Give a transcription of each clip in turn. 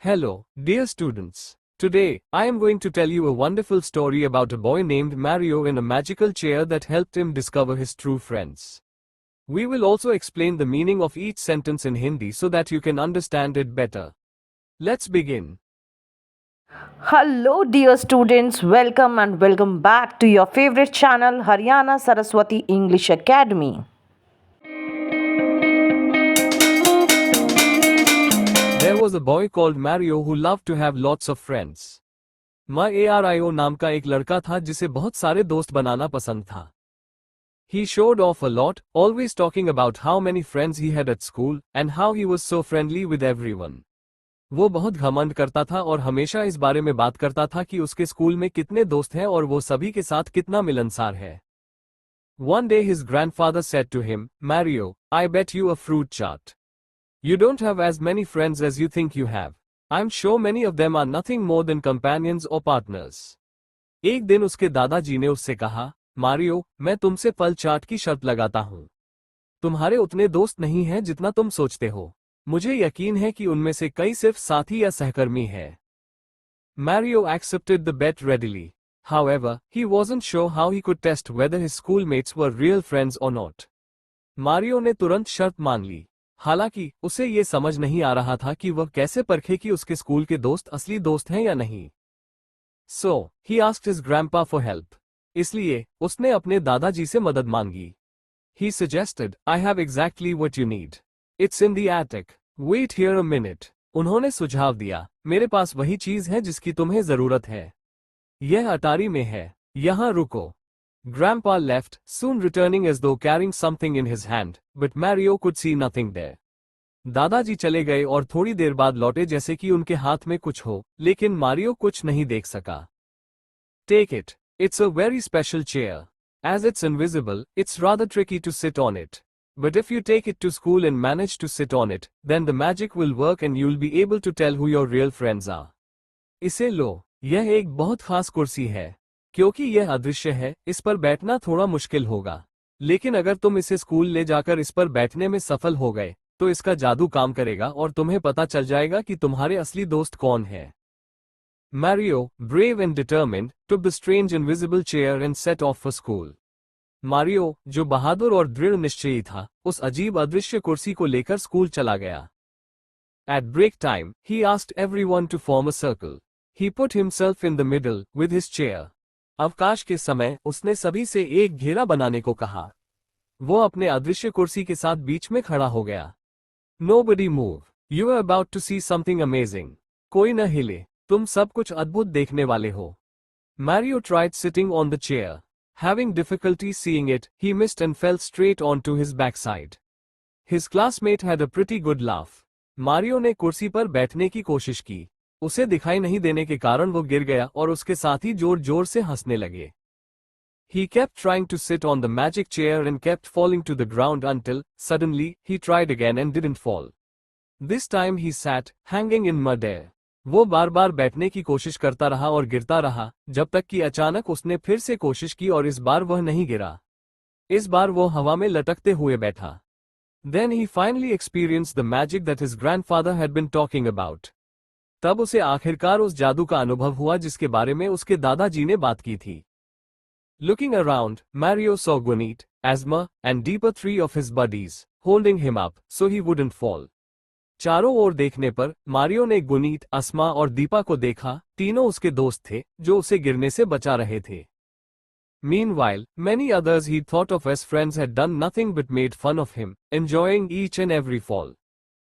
Hello, dear students. Today, I am going to tell you a wonderful story about a boy named Mario in a magical chair that helped him discover his true friends. We will also explain the meaning of each sentence in Hindi so that you can understand it better. Let's begin. Hello, dear students. Welcome and welcome back to your favorite channel, Haryana Saraswati English Academy. There was a boy called Mario who loved to have lots of friends. Mario नाम का एक लड़का था जिसे बहुत सारे दोस्त बनाना पसंद था. He showed off a lot, always talking about how many friends he had at school and how he was so friendly with everyone. वो बहुत घमंड करता था और हमेशा इस बारे में बात करता था कि उसके स्कूल में कितने दोस्त हैं और वो सभी के साथ कितना मिलनसार है. One day his grandfather said to him, Mario, I bet you a fruit chart. You don't have as many friends as you think you have. I'm sure many of them are nothing more than companions or partners. एक दिन उसके दादाजी ने उससे कहा, Mario, मैं तुमसे फल चाट की शर्त लगाता हूं. तुम्हारे उतने दोस्त नहीं हैं जितना तुम सोचते हो. मुझे यकीन है कि उनमें से कई सिर्फ साथी या सहकर्मी हैं. Mario accepted the bet readily. However, he wasn't sure how he could test whether his schoolmates were real friends or not. Mario ने तुरंत शर्त मान ली. हालांकि उसे ये समझ नहीं आ रहा था कि वह कैसे परखे कि उसके स्कूल के दोस्त असली दोस्त हैं या नहीं. So, he asked his grandpa for help. इसलिए उसने अपने दादाजी से मदद मांगी. He suggested, I have exactly what you need. It's in the attic. Wait here a minute. उन्होंने सुझाव दिया, मेरे पास वही चीज है जिसकी तुम्हें जरूरत है. यह अटारी में है. यहाँ रुको. Grandpa left, soon returning as though carrying something in his hand, but Mario could see nothing there. दादाजी चले गए और थोड़ी देर बाद लौटे जैसे कि उनके हाथ में कुछ हो, लेकिन मारियो कुछ नहीं देख सका. Take it. It's a very special chair. As it's invisible, it's rather tricky to sit on it. But if you take it to school and manage to sit on it, then the magic will work and you'll be able to tell who your real friends are. इसे लो. यह एक बहुत खास कुर्सी है. क्योंकि यह अदृश्य है, इस पर बैठना थोड़ा मुश्किल होगा. लेकिन अगर तुम इसे स्कूल ले जाकर इस पर बैठने में सफल हो गए, तो इसका जादू काम करेगा और तुम्हें पता चल जाएगा कि तुम्हारे असली दोस्त कौन है. Mario, brave and determined, took the strange invisible chair and set off for school. Mario, जो बहादुर और दृढ़ निश्चयी था, उस अजीब अदृश्य कुर्सी को लेकर स्कूल चला गया. At break time, he asked everyone to form a circle. He put himself in the middle, with his chair. अवकाश के समय उसने सभी से एक घेरा बनाने को कहा. वो अपने अदृश्य कुर्सी के साथ बीच में खड़ा हो गया. Nobody move. You are about to see something amazing. कोई न हिले. तुम सब कुछ अद्भुत देखने वाले हो. Mario tried sitting on the chair. Having difficulty seeing it, he missed and fell straight onto his backside. His classmate had a pretty good laugh. Mario ने कुर्सी पर बैठने की कोशिश की. उसे दिखाई नहीं देने के कारण वो गिर गया और उसके साथी जोर जोर से हंसने लगे. He kept trying to sit on the magic chair and kept falling to the ground until, suddenly, he tried again and didn't fall. This time he sat, hanging in midair. वो बार बार बैठने की कोशिश करता रहा और गिरता रहा, जब तक कि अचानक उसने फिर से कोशिश की और इस बार वह नहीं गिरा. इस बार वो हवा में लटकते हुए बैठा. Then he finally experienced the magic that his grandfather had been talking about. तब उसे आखिरकार उस जादू का अनुभव हुआ जिसके बारे में उसके दादाजी ने बात की थी. Looking around, Mario saw Gunit, Asma, and Deepa, three of his buddies, holding him up, so he wouldn't fall. चारों ओर देखने पर, मारियो ने गुनीत, अस्मा और दीपा को देखा, तीनों उसके दोस्त थे, जो उसे गिरने से बचा रहे थे. Meanwhile, many others he thought of as friends had done nothing but made fun of him, enjoying each and every fall.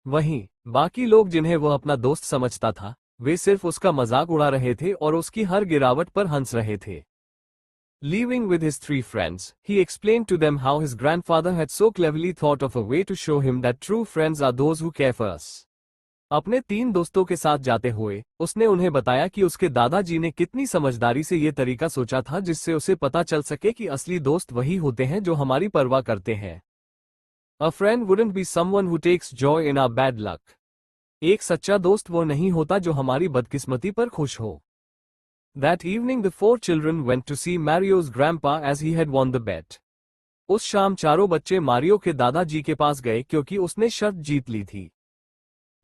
वहीं बाकी लोग जिन्हें वह अपना दोस्त समझता था, वे सिर्फ उसका मजाक उड़ा रहे थे और उसकी हर गिरावट पर हंस रहे थे. Leaving with his three friends, he explained to them how his grandfather had so cleverly thought of a way to show him that true friends are those who care for us. अपने तीन दोस्तों के साथ जाते हुए, उसने उन्हें बताया कि उसके दादाजी ने कितनी समझदारी से ये तरीका सोचा था जिससे उसे पता चल सके कि असली दोस्त वही होते हैं जो हमारी परवाह करते हैं. A friend wouldn't be someone who takes joy in our bad luck. एक सच्चा दोस्त वो नहीं होता जो हमारी बदकिस्मती पर खुश हो. That evening the four children went to see Mario's grandpa as he had won the bet. उस शाम चारों बच्चे मारियो के दादाजी के पास गए क्योंकि उसने शर्त जीत ली थी.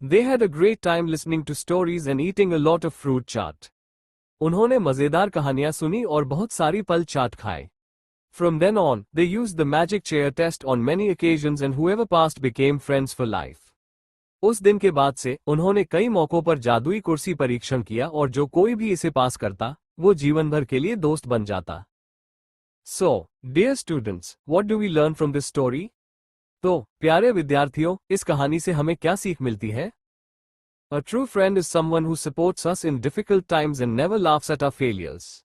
They had a great time listening to stories and eating a lot of fruit chaat. उन्होंने मजेदार कहानियां सुनी और बहुत सारी फल चाट खाए. From then on, they used the magic chair test on many occasions and whoever passed became friends for life. उस दिन के बाद से उन्होंने कई मौकों पर जादुई कुर्सी परीक्षण किया और जो कोई भी इसे पास करता वो जीवन भर के लिए दोस्त बन जाता. So, dear students, what do we learn from this story? तो प्यारे विद्यार्थियों, इस कहानी से हमें क्या सीख मिलती है? A true friend is someone who supports us in difficult times and never laughs at our failures.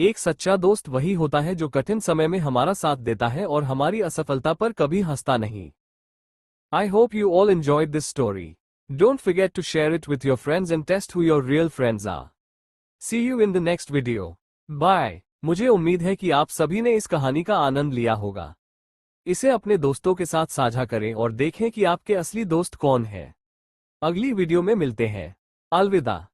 एक सच्चा दोस्त वही होता है जो कठिन समय में हमारा साथ देता है और हमारी असफलता पर कभी हंसता नहीं. I hope you all enjoyed this story. Don't forget to share it with your friends and test who your real friends are. See you in the next video. Bye. मुझे उम्मीद है कि आप सभी ने इस कहानी का आनंद लिया होगा. इसे अपने दोस्तों के साथ साझा करें और देखें कि आपके असली दोस्त कौन है. अगली वीडियो में मिलते हैं. अलविदा.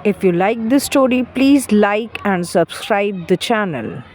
If you like this story, please like and subscribe the channel.